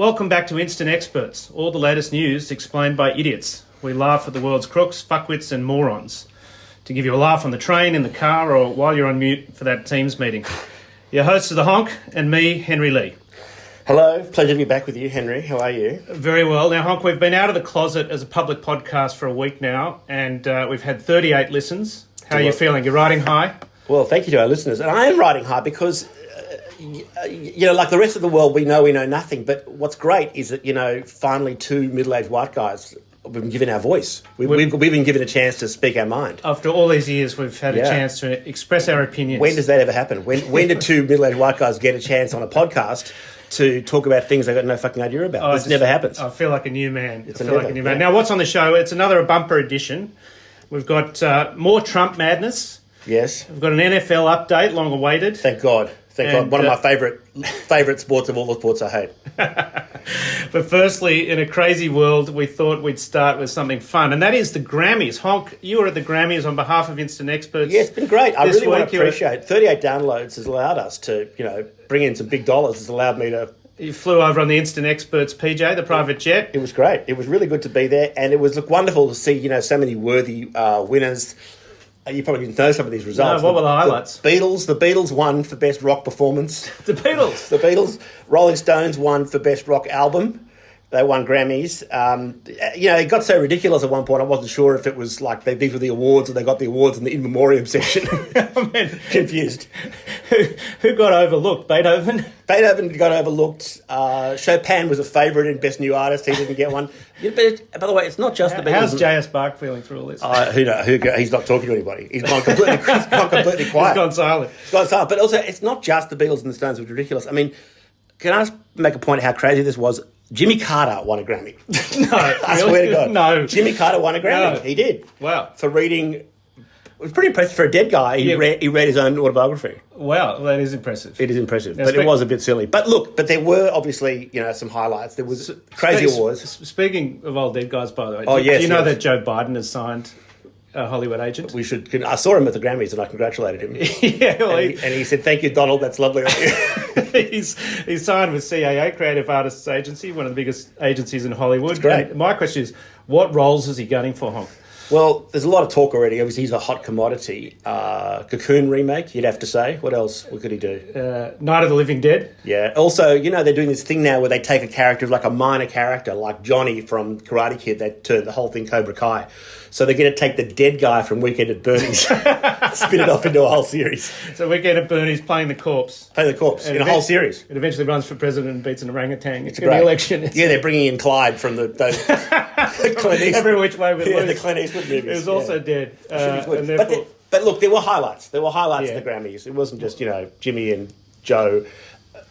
Welcome back to Instant Experts, all the latest news explained by idiots. We laugh at the world's crooks, fuckwits and morons to give you a laugh on the train, in the car or while you're on mute for that Teams meeting. Your hosts are the Honk and me, Henry Lee. Hello, pleasure to be back with you, Henry. How are you? Very well. Now, Honk, we've been out of the closet as a public podcast for a week now and we've had 38 listens. How are you feeling? You're riding high? Well, thank you to our listeners. And I am riding high because... like the rest of the world, we know nothing. But what's great is that, finally two middle-aged white guys have been given our voice. We've been given a chance to speak our mind. After all these years, we've had a chance to express our opinions. When does that ever happen? When did two middle-aged white guys get a chance on a podcast to talk about things they got no fucking idea about? This never happens. I feel like a new man. Now, what's on the show? It's another bumper edition. We've got more Trump madness. Yes. We've got an NFL update, long awaited. Thank God. One of my favourite sports of all the sports I hate. But firstly, in a crazy world, we thought we'd start with something fun, and that is the Grammys. Honk, you were at the Grammys on behalf of Instant Experts. Yeah, it's been great. I really want to appreciate 38 downloads has allowed us to, bring in some big dollars. It's allowed me to... You flew over on the Instant Experts PJ, the private jet. It was great. It was really good to be there, and it was wonderful to see, so many worthy winners. You probably didn't know some of these results. No, what were the highlights? The Beatles won for Best Rock Performance. The Beatles? The Beatles. Rolling Stones won for Best Rock Album. They won Grammys. It got so ridiculous at one point, I wasn't sure if it was like these were the awards or they got the awards in the in memoriam section. Confused. Who got overlooked? Beethoven? Beethoven got overlooked. Chopin was a favourite in Best New Artist. He didn't get one. But by the way, it's not just the Beatles. How's J.S. Bach feeling through all this? Who knows? He's not talking to anybody. He's gone completely quiet. He's gone silent. But also, it's not just the Beatles and the Stones, which are ridiculous. I mean, can I make a point of how crazy this was? Jimmy Carter won a Grammy. No. I swear to God. No. Jimmy Carter won a Grammy. No. He did. Wow. For reading... It was pretty impressive for a dead guy. He read his own autobiography. Wow, that is impressive. It is impressive, but it was a bit silly. But look, there were obviously, some highlights. There was crazy awards. Speaking of old dead guys, by the way, do you know that Joe Biden has signed a Hollywood agent? I saw him at the Grammys and I congratulated him. And he said, "Thank you, Donald. That's lovely of you." He's signed with CAA, Creative Artists Agency, one of the biggest agencies in Hollywood. That's great. And my question is, what roles is he gunning for, Honk? Well, there's a lot of talk already. Obviously, he's a hot commodity. Cocoon remake, you'd have to say. What else? What could he do? Night of the Living Dead. Yeah. Also, they're doing this thing now where they take a character, like a minor character, like Johnny from Karate Kid. They turn the whole thing Cobra Kai. So they're going to take the dead guy from Weekend at Bernie's, spin it off into a whole series. So Weekend at Bernie's playing the corpse. In a whole series. It eventually runs for president and beats an orangutan. It's in the election. Yeah, they're bringing in Clyde from the Clint Eastwood. Every Which Way We Lose. The Clint Eastwood movies. It was also dead. But look, there were highlights. There were highlights in the Grammys. It wasn't just, Jimmy and Joe.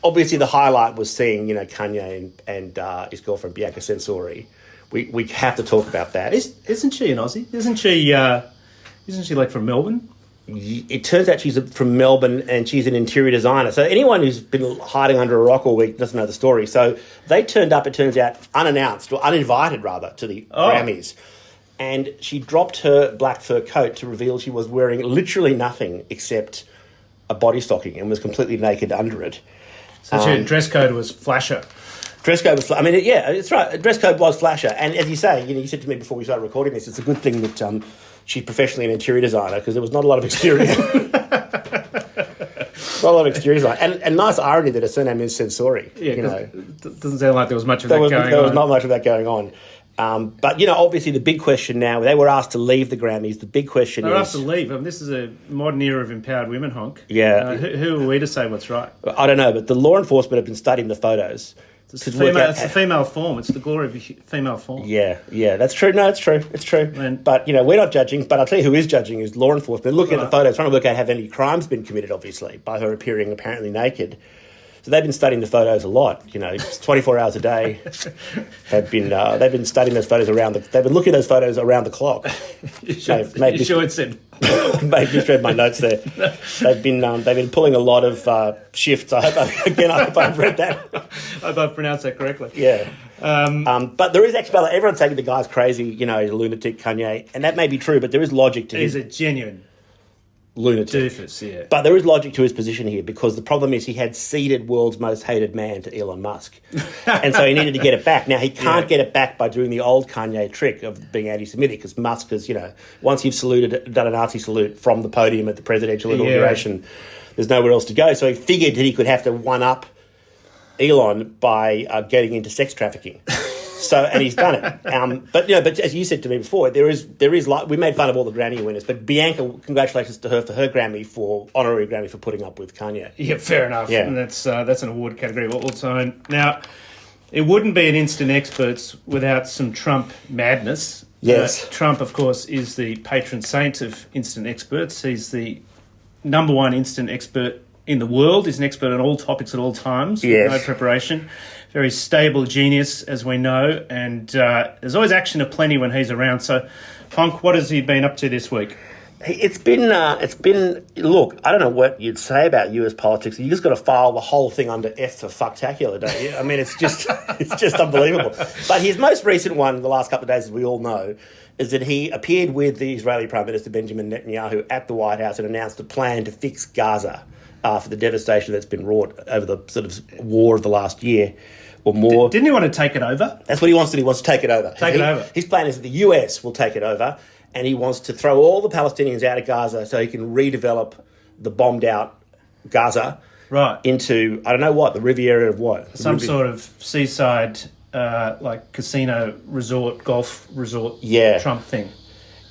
Obviously, the highlight was seeing, Kanye and his girlfriend Bianca Censori. We have to talk about that. Isn't she an Aussie? Isn't she like from Melbourne? It turns out she's from Melbourne and she's an interior designer. So anyone who's been hiding under a rock all week doesn't know the story. So they turned up, it turns out, unannounced, or uninvited rather, to the Grammys. And she dropped her black fur coat to reveal she was wearing literally nothing except a body stocking and was completely naked under it. So her dress code was flasher. Dress code was... it's right. Dress code was flasher. And as you say, you said to me before we started recording this, it's a good thing that she's professionally an interior designer because there was not a lot of exterior. Not a lot of exterior design. And nice irony that her surname is Censori. Yeah, it doesn't sound like there was much of that going on. There was not much of that going on. But, obviously the big question now, they were asked to leave the Grammys. The big question They were asked to leave. This is a modern era of empowered women, Honk. Yeah. Who are we to say what's right? I don't know, but the law enforcement have been studying the photos. It's the female form. It's the glory of female form. Yeah, that's true. No, it's true. But, we're not judging. But I'll tell you who is judging is law enforcement. They're looking at the photos, trying to work out have any crimes been committed, obviously, by her appearing apparently naked. So they've been studying the photos a lot, 24 hours a day. They've been studying those photos they've been looking at those photos around the clock. You sure it said... Maybe misread my notes there. They've been pulling a lot of shifts. I hope I've read that. I hope I've pronounced that correctly. Yeah. But there is actually... Everyone's saying the guy's crazy, he's a lunatic, Kanye. And that may be true, but there is logic to He's a genuine lunatic. Doofus, yeah. But there is logic to his position here, because the problem is he had ceded world's most hated man to Elon Musk. And so he needed to get it back. Now, he can't get it back by doing the old Kanye trick of being anti-Semitic, because Musk has, once you've done a Nazi salute from the podium at the presidential inauguration, there's nowhere else to go. So he figured that he could have to one-up Elon by getting into sex trafficking. And he's done it. But as you said to me before, there is like, we made fun of all the Grammy winners, but Bianca, congratulations to her for her honorary Grammy for putting up with Kanye. Yeah, fair enough. Yeah. And that's an award category of its own. Now, it wouldn't be an Instant Experts without some Trump madness. Yes. Trump, of course, is the patron saint of Instant Experts. He's the number one instant expert in the world. He's an expert on all topics at all times. Yes. With no preparation. Very stable genius, as we know, and there's always action aplenty when he's around. So, Honk, what has he been up to this week? It's been. Look, I don't know what you'd say about US politics. You just got to file the whole thing under F for fucktacular, don't you? I mean, it's just unbelievable. But his most recent one, in the last couple of days, as we all know, is that he appeared with the Israeli Prime Minister Benjamin Netanyahu at the White House and announced a plan to fix Gaza for the devastation that's been wrought over the sort of war of the last year or more. Didn't he want to take it over? That's what he wants to do. He wants to take it over. His plan is that the US will take it over, and he wants to throw all the Palestinians out of Gaza so he can redevelop the bombed-out Gaza into, I don't know what, the Riviera of what? Some sort of seaside, like casino resort, golf resort Trump thing.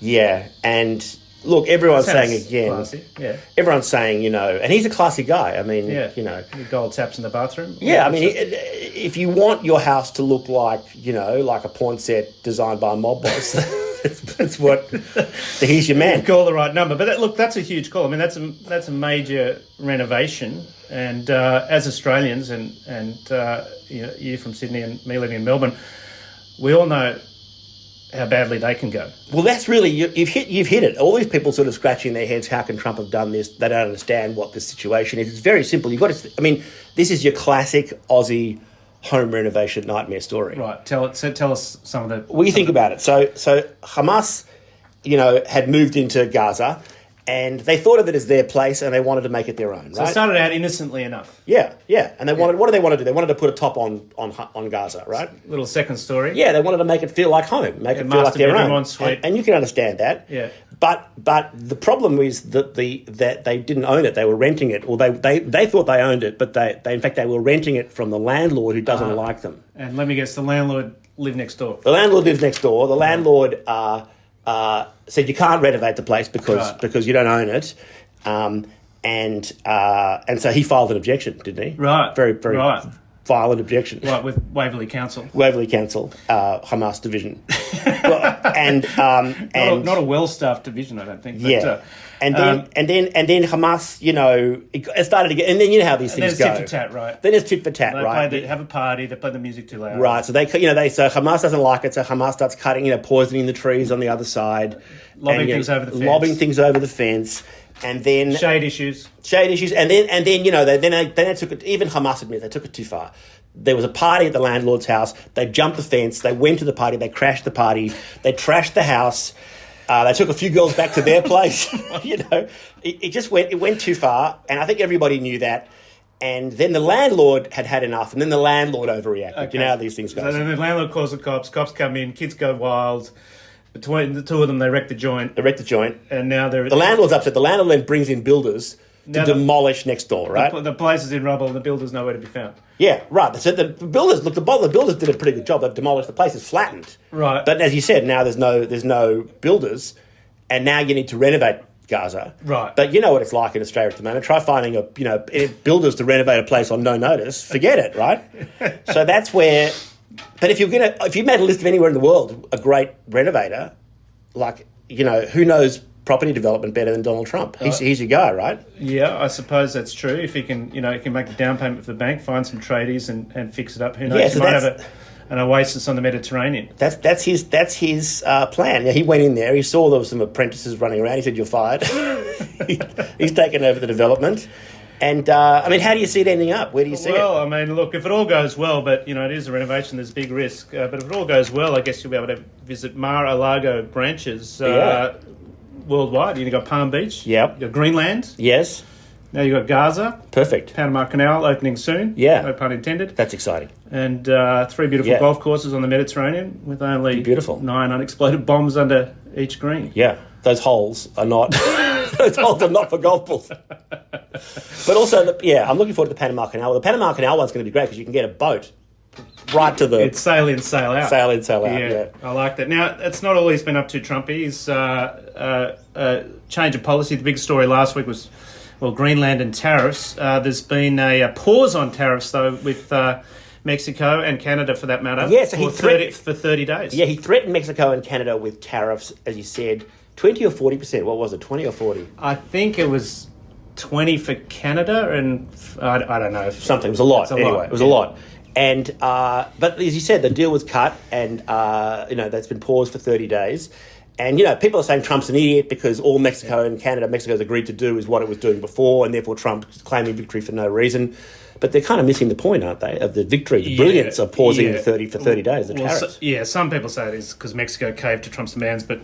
Yeah, and look, everyone's saying again. Classy. Yeah. Everyone's saying, and he's a classy guy. I mean, The gold taps in the bathroom. Yeah, I mean, if you want your house to look like, like a porn set designed by a mob boss, that's what. He's your man. Call the right number, but that's a huge call. I mean, that's a major renovation, and as Australians, and you from Sydney and me living in Melbourne, we all know how badly they can go. Well, that's really, you've hit it. All these people sort of scratching their heads, how can Trump have done this? They don't understand what the situation is. It's very simple. This is your classic Aussie home renovation nightmare story. Right. Tell us some of the... Well, you think about it. So Hamas, had moved into Gaza, and they thought of it as their place, and they wanted to make it their own, right? So it started out innocently enough. Yeah. And they wanted, what do they want to do? They wanted to put a top on Gaza, right? Little second story. Yeah, they wanted to make it feel like home, make it feel like their own. And you can understand that. Yeah. But the problem is that that they didn't own it; they were renting it, or they thought they owned it, but they in fact they were renting it from the landlord who doesn't like them. And let me guess, the landlord lived next door. The landlord lives next door. The landlord said you can't renovate the place because you don't own it, and so he filed an objection, didn't he? Right. Very violent objection. Right, with Waverley Council. Hamas division. Not a well-staffed division, I don't think. But, and then Hamas, it started to get, and then how these things go. Then it's tit for tat, right? Then it's tit for tat, right? They have a party. They play the music too loud. Right. So so Hamas doesn't like it. So Hamas starts cutting, poisoning the trees on the other side, lobbing things over the fence. And then shade issues, and then they took it. Even Hamas admits they took it too far. There was a party at the landlord's house. They jumped the fence. They went to the party. They crashed the party. They trashed the house. They took a few girls back to their place. It went too far, and I think everybody knew that. And then the landlord had enough, and then the landlord overreacted. Okay. You know how these things go. So then the landlord calls the cops. Cops come in. Kids go wild. Between the two of them, they wreck the joint. And now the landlord's upset. The landlord then brings in builders to demolish next door, right? The place is in rubble and the builder's nowhere to be found. Yeah, right. So the builders did a pretty good job. They've demolished the place. It's flattened. Right. But as you said, now there's no builders, and now you need to renovate Gaza. Right. But you know what it's like in Australia at the moment. Try finding builders to renovate a place on no notice. Forget it, right? So that's where. But if you made a list of anywhere in the world, a great renovator, who knows property development better than Donald Trump? He's your guy, right? Yeah, I suppose that's true. If he can, he can make a down payment for the bank, find some tradies and fix it up. Who knows? Yeah, he might have an oasis on the Mediterranean. That's his plan. Yeah, he went in there. He saw there were some apprentices running around. He said, "You're fired." He's taken over the development. And, how do you see it ending up? Where do you see it? Well, look, if it all goes well, but, it is a renovation, there's big risk. But if it all goes well, I guess you'll be able to visit Mar-a-Lago branches worldwide. You've got Palm Beach. Yep. You've got Greenland. Yes. Now you've got Gaza. Perfect. Panama Canal opening soon. Yeah. No pun intended. That's exciting. And 3 beautiful golf courses on the Mediterranean with only Beautiful. 9 unexploded bombs under each green. Yeah. Those holes are not for golf balls. But also, I'm looking forward to the Panama Canal. The Panama Canal one's going to be great because you can get a boat right to the... It's sail in, sail out. Sail in, sail out, yeah. I like that. Now, it's not all he's been up to, Trumpy. He's change of policy. The big story last week was, Greenland and tariffs. There's been a pause on tariffs, though, with Mexico and Canada, for that matter, yeah, so for 30 days. Yeah, he threatened Mexico and Canada with tariffs, as you said, 20 or 40%. What was it, 20 or 40? I think it was 20 for Canada, and I don't know. Something. It was a lot. It was a lot. And but as you said, the deal was cut, and that's been paused for 30 days. And people are saying Trump's an idiot because all Mexico's agreed to do is what it was doing before, and therefore Trump's claiming victory for no reason. But they're kind of missing the point, aren't they, of the victory, the brilliance of pausing for 30 days, the tariffs. Some people say it is because Mexico caved to Trump's demands, but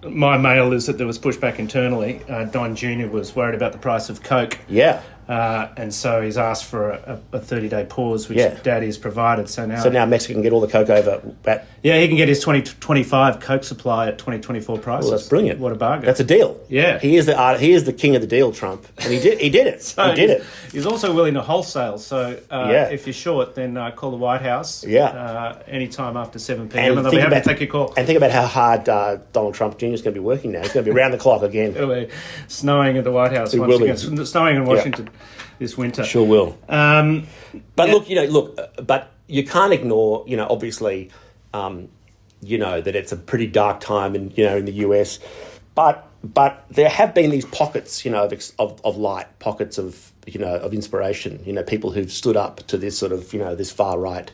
my mail is that there was pushback internally. Don Jr. was worried about the price of Coke. Yeah. And so he's asked for a 30-day pause, which Daddy has provided. So now Mexico can get all the Coke over. He can get his 2025 Coke supply at 2024 prices. Well, that's brilliant. What a bargain. That's a deal. Yeah. He is the king of the deal, Trump. And he did it. So he did it. He's also willing to wholesale. So if you're short, then call the White House anytime after 7 p.m. and they'll be happy to take your call. And think about how hard Donald Trump Jr. is going to be working now. He's going to be round the clock again. It'll be snowing at the White House once again. Snowing in Washington this winter. Sure will. But but you can't ignore, obviously, that it's a pretty dark time in the US. But there have been these pockets, of light, pockets of inspiration, people who've stood up to this sort of, this far right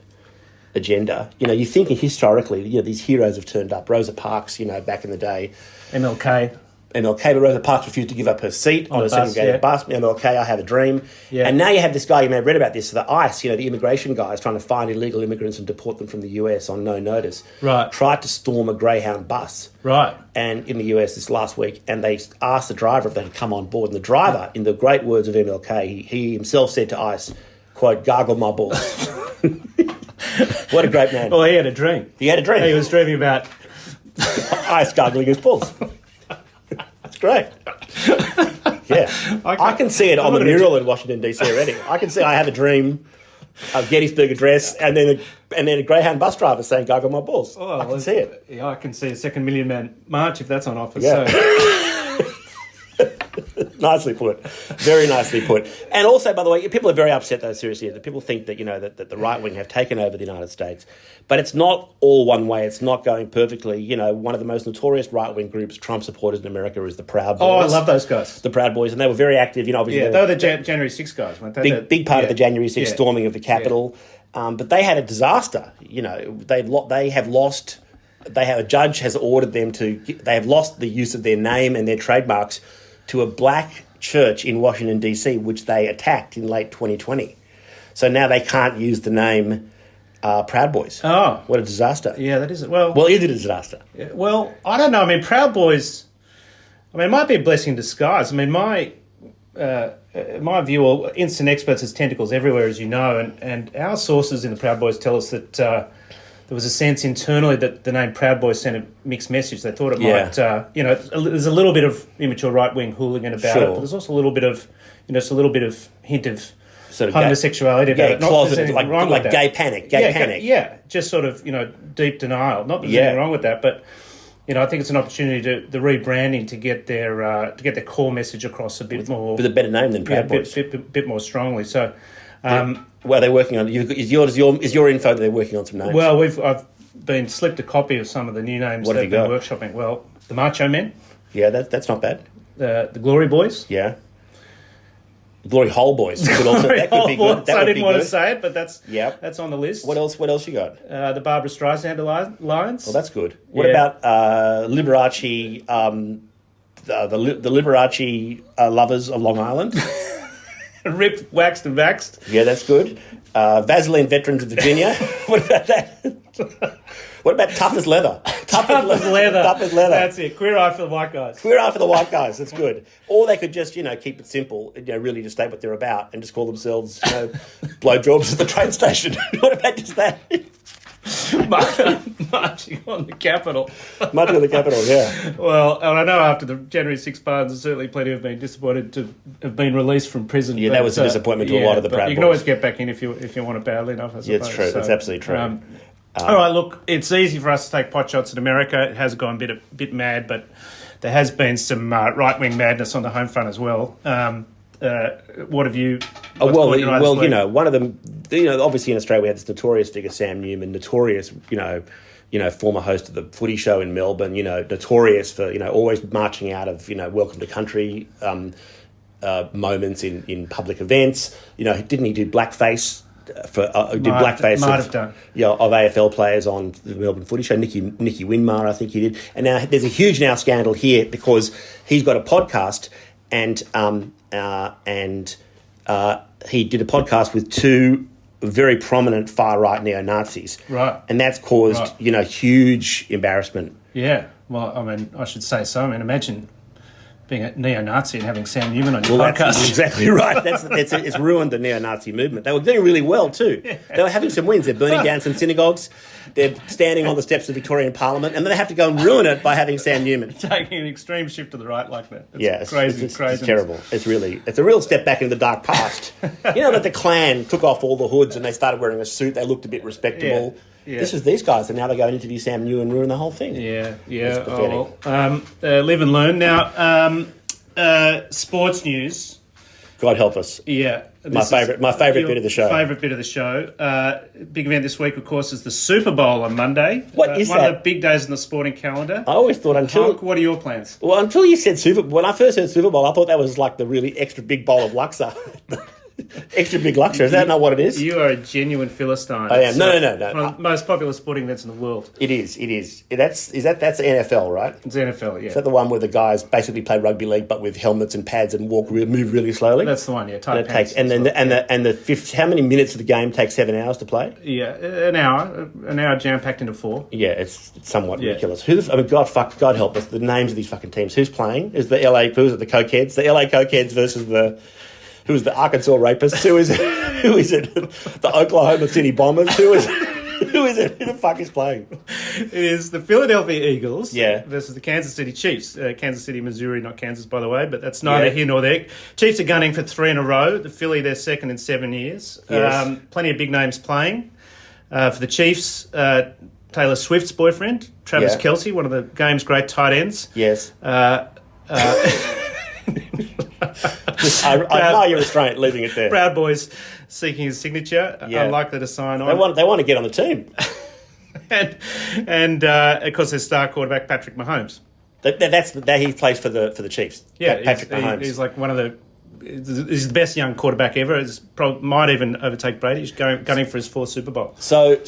agenda. You think historically, these heroes have turned up. Rosa Parks, back in the day. MLK, but Rosa Parks refused to give up her seat on a segregated bus. MLK, I have a dream. Yeah. And now you have this guy, you may have read about this, the ICE, the immigration guys trying to find illegal immigrants and deport them from the US on no notice. Right. Tried to storm a Greyhound bus. Right. And in the US this last week, and they asked the driver if they could come on board. And the driver, in the great words of MLK, he himself said to ICE, quote, "Gargle my balls." What a great man. Well, he had a dream. He had a dream. He was dreaming about ICE gargling his balls. It's great. Yeah. I can see it on the mural in Washington, D.C. already. I can see I have a dream, a Gettysburg Address, and then a Greyhound bus driver saying, "Gargle my balls." I can see it. Yeah, I can see a second Million Man March if that's on offer. Yeah. So. Nicely put. Very nicely put. And also, by the way, people are very upset, though, seriously, that people think that, that the right wing have taken over the United States. But it's not all one way. It's not going perfectly. One of the most notorious right-wing groups, Trump supporters in America, is the Proud Boys. Oh, I love those guys. The Proud Boys. And they were very active. Obviously. Yeah, they were the January 6 guys, weren't they? Big part of the January 6 storming of the Capitol. Yeah. But they had a disaster. They have lost... a judge has ordered them to... They have lost the use of their name and their trademarks to a black church in Washington, D.C., which they attacked in late 2020. So now they can't use the name Proud Boys. Oh. What a disaster. Yeah, that is it. Well, is it a disaster? Well, I don't know. I mean, Proud Boys, it might be a blessing in disguise. I mean, my view, instant experts has tentacles everywhere, as you know, and our sources in the Proud Boys tell us that there was a sense internally that the name Proud Boys sent a mixed message. They thought it might, there's a little bit of immature right-wing hooligan about it, but there's also a little bit of, just a little bit of hint of sort of homosexuality about it. Closeted, like gay panic. Yeah, just sort of, deep denial. Not that there's anything wrong with that, but, I think it's an opportunity the rebranding to get their core message across a bit more. With a better name than Proud Boys. A bit more strongly. So... Well, they're working on. Is your info that they're working on some names? Well, I've been slipped a copy of some of the new names they've been workshopping. Well, the Macho Men. Yeah, that's not bad. The Glory Boys. Yeah. Glory Hole Boys. That could be good. I didn't want to say it, but that's on the list. What else you got? The Barbara Streisand Alliance. Well, that's good. What about Liberace? The Liberace lovers of Long Island. Ripped, waxed and vaxxed. Yeah, that's good. Vaseline Veterans of Virginia. What about that? What about tough as leather? Tough as leather. Tough as leather. That's it. Queer eye for the white guys. Queer eye for the white guys. That's good. Or they could just, keep it simple. Really just state what they're about and just call themselves, blowjobs at the train station. What about just that? Marching on the Capitol. Marching on the Capitol, yeah. Well, and I know after the January 6 pardons, certainly plenty have been disappointed to have been released from prison. Yeah, that was a disappointment to a lot of the Proud You can always always get back in if you want it badly enough, I suppose. Yeah, it's true. That's absolutely true. All right, look, it's easy for us to take pot shots at America. It has gone a bit mad, but there has been some right-wing madness on the home front as well. What have you... one of them... obviously in Australia we had this notorious figure, Sam Newman, notorious, former host of the Footy Show in Melbourne, notorious for, always marching out of, welcome to country moments in public events. Didn't he do blackface... Might have done. Of AFL players on the Melbourne Footy Show. Nicky Winmar, I think he did. And now there's a huge scandal here because he's got a podcast and he did a podcast with two very prominent far-right neo-Nazis. Right. And that's caused, huge embarrassment. Yeah. Well, I mean, I should say so. I mean, imagine being a neo-Nazi and having Sam Newman on your podcast. That's exactly right. It's ruined the neo-Nazi movement. They were doing really well too. Yeah. They were having some wins. They're burning down some synagogues. They're standing on the steps of Victorian Parliament, and then they have to go and ruin it by having Sam Newman. Taking an extreme shift to the right like that. It's crazy. It's terrible. It's a real step back into the dark past. That the Klan took off all the hoods and they started wearing a suit. They looked a bit respectable. Yeah. Yeah. This is these guys, and now they go and interview Sam Newman and ruin the whole thing. Yeah. Live and learn. Now, sports news. God help us. Yeah. My favourite bit of the show. Favourite bit of the show. Big event this week, of course, is the Super Bowl on Monday. What is one that? One of the big days in the sporting calendar. I always thought Honk, what are your plans? Well, until you said Super Bowl. When I first heard Super Bowl, I thought that was like the really extra big bowl of Luxor. Extra big Luxor. Is that not what it is? You are a genuine Philistine. I am. No. One of the most popular sporting events in the world. It is. That's NFL, right? It's NFL, yeah. Is that the one where the guys basically play rugby league but with helmets and pads and move really slowly? That's the one, yeah. Tight pants. How many minutes of the game takes 7 hours to play? Yeah, an hour jam packed into 4. Yeah, it's somewhat ridiculous. God help us. The names of these fucking teams. Who's playing? Is the LA? Who's it? The Cokeheads? The LA Cokeheads versus the. Who is the Arkansas Rapists? Who is it? The Oklahoma City Bombers? Who is it? Who the fuck is playing? It is the Philadelphia Eagles versus the Kansas City Chiefs. Kansas City, Missouri, not Kansas, by the way, but that's neither here nor there. Chiefs are gunning for 3 in a row. The Philly, they're second in 7 years. Yes. Plenty of big names playing. For the Chiefs, Taylor Swift's boyfriend, Travis Kelce, one of the game's great tight ends. Yes. I admire your restraint, leaving it there. Proud Boys seeking his signature, unlikely to sign on. They want to get on the team. and of course, their star quarterback, Patrick Mahomes. He plays for the Chiefs. Yeah, Patrick Mahomes. He's like he's the best young quarterback ever. Might even overtake Brady. He's gunning for his 4th Super Bowl. So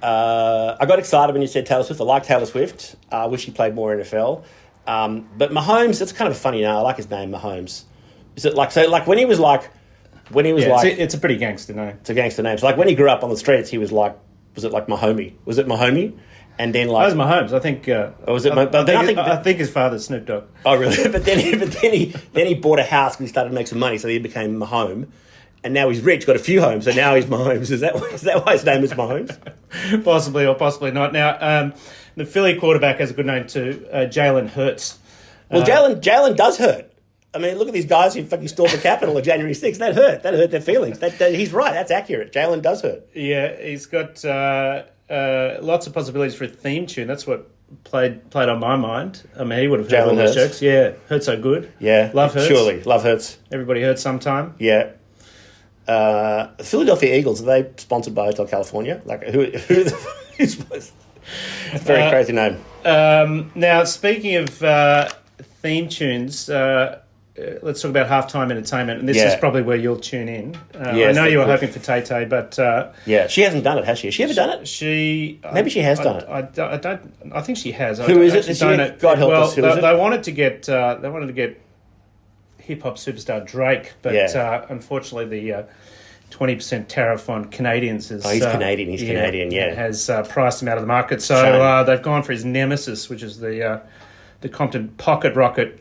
I got excited when you said Taylor Swift. I like Taylor Swift. I wish he played more NFL. But Mahomes, it's kind of a funny name. I like his name, Mahomes. Is it when he was it's a pretty gangster name. It's a gangster name. So like when he grew up on the streets, he was like, was it like Mahomie? Was it Mahomie? And then like... That was Mahomes. I think... was it? I think his father's Snoop Dogg. Oh, really? but then he bought a house and he started to make some money, so he became Mahome. And now he's rich, got a few homes, so now he's Mahomes. Is that why his name is Mahomes? Possibly or possibly not. Now, the Philly quarterback has a good name too, Jalen Hurts. Well, Jalen does hurt. I mean, look at these guys who fucking stormed the Capitol on January 6th. That hurt their feelings. He's right. That's accurate. Jalen does hurt. Yeah, he's got lots of possibilities for a theme tune. That's what played on my mind. I mean, he would have heard all those jokes. Yeah, Hurts so good. Yeah, love Hurts. Surely, love Hurts. Everybody hurts sometime. Yeah. The Philadelphia Eagles, are they sponsored by Hotel California? Like who's it's a very crazy name. Now, speaking of theme tunes, let's talk about halftime entertainment, and this is probably where you'll tune in. I know you were hoping for Tay-Tay, but she hasn't done it, has she? Has she ever done it? Maybe she has done it. I don't. I think she has. Who is it? God help us. Who is it? They wanted to get hip hop superstar Drake, but unfortunately the 20% tariff on Canadians. He's Canadian. He's Canadian. Yeah, has priced him out of the market. So they've gone for his nemesis, which is the Compton pocket rocket,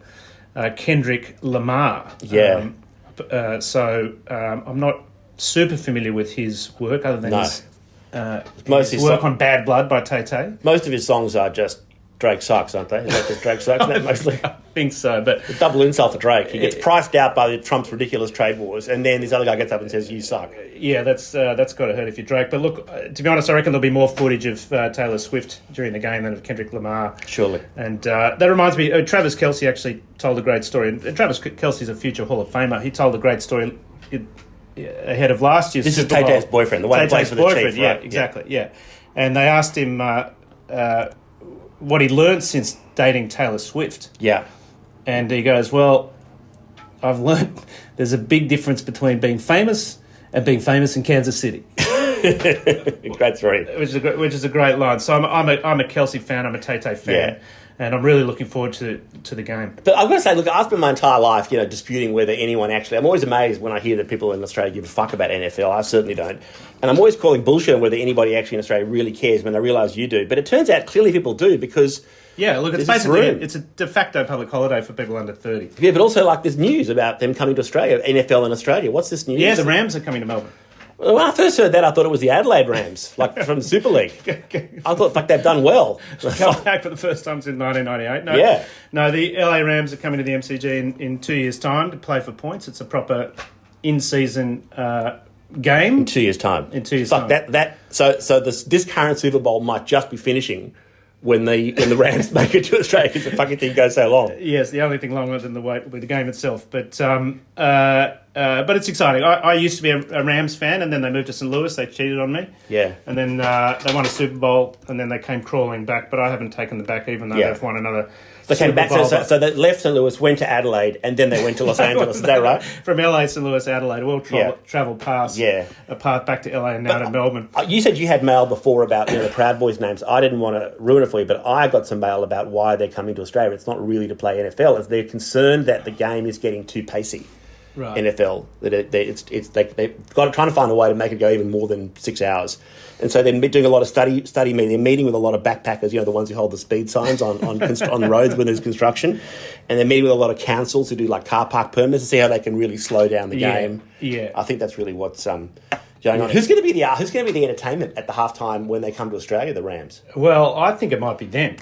Kendrick Lamar. Yeah. I'm not super familiar with his work, other than his his work on Bad Blood by Tay-Tay. Most of his songs are just Drake sucks, aren't they? Is that just Drake sucks? Mostly. I think so, but a double insult for Drake. He gets priced out by Trump's ridiculous trade wars, and then this other guy gets up and says, "You suck." Yeah, that's got to hurt if you're Drake. But look, to be honest, I reckon there'll be more footage of Taylor Swift during the game than of Kendrick Lamar. Surely. And that reminds me, Travis Kelce actually told a great story. And Travis Kelce's a future Hall of Famer. He told a great story ahead of last year's Super Bowl. This is Tay-Tay's boyfriend, the one who plays for the Chiefs, yeah, right? exactly, yeah. And they asked him what he learned since dating Taylor Swift. Yeah. And he goes, well, I've learned there's a big difference between being famous and being famous in Kansas City. Great story. Which is a great line. So I'm a Kelce fan, I'm a Tay-Tay fan. Yeah. And I'm really looking forward to the game. But I've got to say, look, I've spent my entire life, disputing whether anyone actually... I'm always amazed when I hear that people in Australia give a fuck about NFL. I certainly don't. And I'm always calling bullshit on whether anybody actually in Australia really cares when I realise you do. But it turns out clearly people do, because... Yeah, look, it's basically it's a de facto public holiday for people under 30. Yeah, but also, there's news about them coming to Australia, NFL in Australia. What's this news? Yeah, the Rams are coming to Melbourne. When I first heard that, I thought it was the Adelaide Rams, from the Super League. I thought, they've done well. Come back for the first time since 1998. No, the LA Rams are coming to the MCG in 2 years' time to play for points. It's a proper in-season game. In 2 years' time. In 2 years' time. So this current Super Bowl might just be finishing when the Rams make it to Australia, because the fucking thing goes so long. Yes, the only thing longer than the wait will be the game itself. But it's exciting. I used to be a Rams fan, and then they moved to St. Louis. They cheated on me. Yeah. And then they won a Super Bowl, and then they came crawling back. But I haven't taken them back, even though they've won another They came back, so they left St. Louis, went to Adelaide, and then they went to Los Angeles. Is that right? From LA, St. Louis, Adelaide. We'll travel past a path back to LA and now to Melbourne. You said you had mail before about the Proud Boys names. I didn't want to ruin it for you, but I got some mail about why they're coming to Australia. It's not really to play NFL. It's they're concerned that the game is getting too pacey. Right. NFL, that they've got trying to find a way to make it go even more than 6 hours, and so they're doing a lot of study meeting. They're meeting with a lot of backpackers, the ones who hold the speed signs on roads when there's construction, and they're meeting with a lot of councils who do car park permits to see how they can really slow down the game. Yeah, I think that's really what's going on. Who's going to be the entertainment at the halftime when they come to Australia? The Rams. Well, I think it might be them.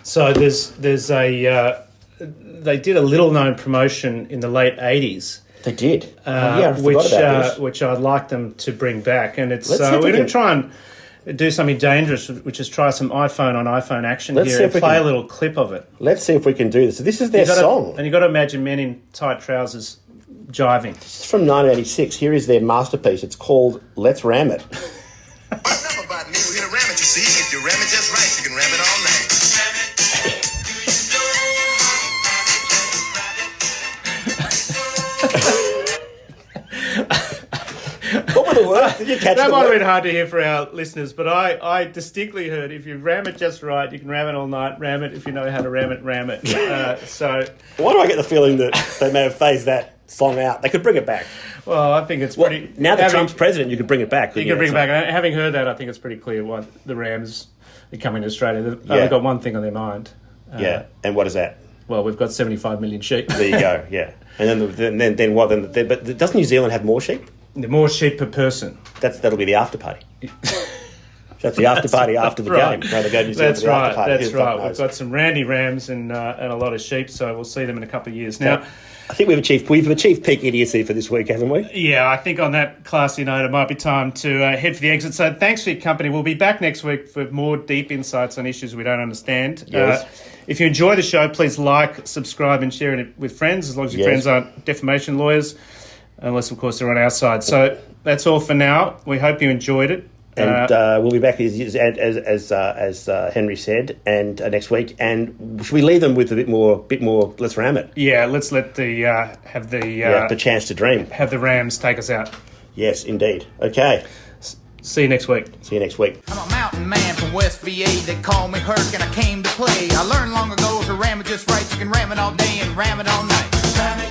So there's a. They did a little-known promotion in the late 80s. They did? I forgot about this. Which I'd like them to bring back. And it's we're going to try and do something dangerous, which is try some iPhone on iPhone action here and play a little clip of it. Let's see if we can do this. So this is their song. And you've got to imagine men in tight trousers jiving. This is from 1986. Here is their masterpiece. It's called Let's Ram It. Enough about me. We're here to ram it, you see. If you ram it just right, you can ram it all night. What were the words? Did you catch that might have been hard to hear for our listeners, but I distinctly heard, if you ram it just right, you can ram it all night. Ram it if you know how to ram it, ram it. So why do I get the feeling that they may have phased that song out? They could bring it back. Well, I think it's pretty... Now that Trump's president, you could bring it back. You could bring it back. And having heard that, I think it's pretty clear why the Rams are coming to Australia. They've only got one thing on their mind. And what is that? Well, we've got 75 million sheep. There you go, yeah. And then what? But doesn't New Zealand have more sheep? More sheep per person. That'll be the after party. That's the after party after the game. No, they go to New Zealand for the after party. That's right. We've got some randy rams and a lot of sheep, so we'll see them in a couple of years. Now, I think we've achieved peak idiocy for this week, haven't we? Yeah, I think on that classy note, it might be time to head for the exit. So thanks for your company. We'll be back next week for more deep insights on issues we don't understand. Yes. If you enjoy the show, please like, subscribe and share it with friends, as long as your friends aren't defamation lawyers, unless, of course, they're on our side. So that's all for now. We hope you enjoyed it. And we'll be back, as Henry said, and next week. And should we leave them with a bit more? Let's ram it. Yeah, let's let the chance to dream. Have the Rams take us out. Yes, indeed. Okay. See you next week. I'm a mountain man from West VA. They call me Herc, and I came to play. I learned long ago to ram it just right. You can ram it all day and ram it all night.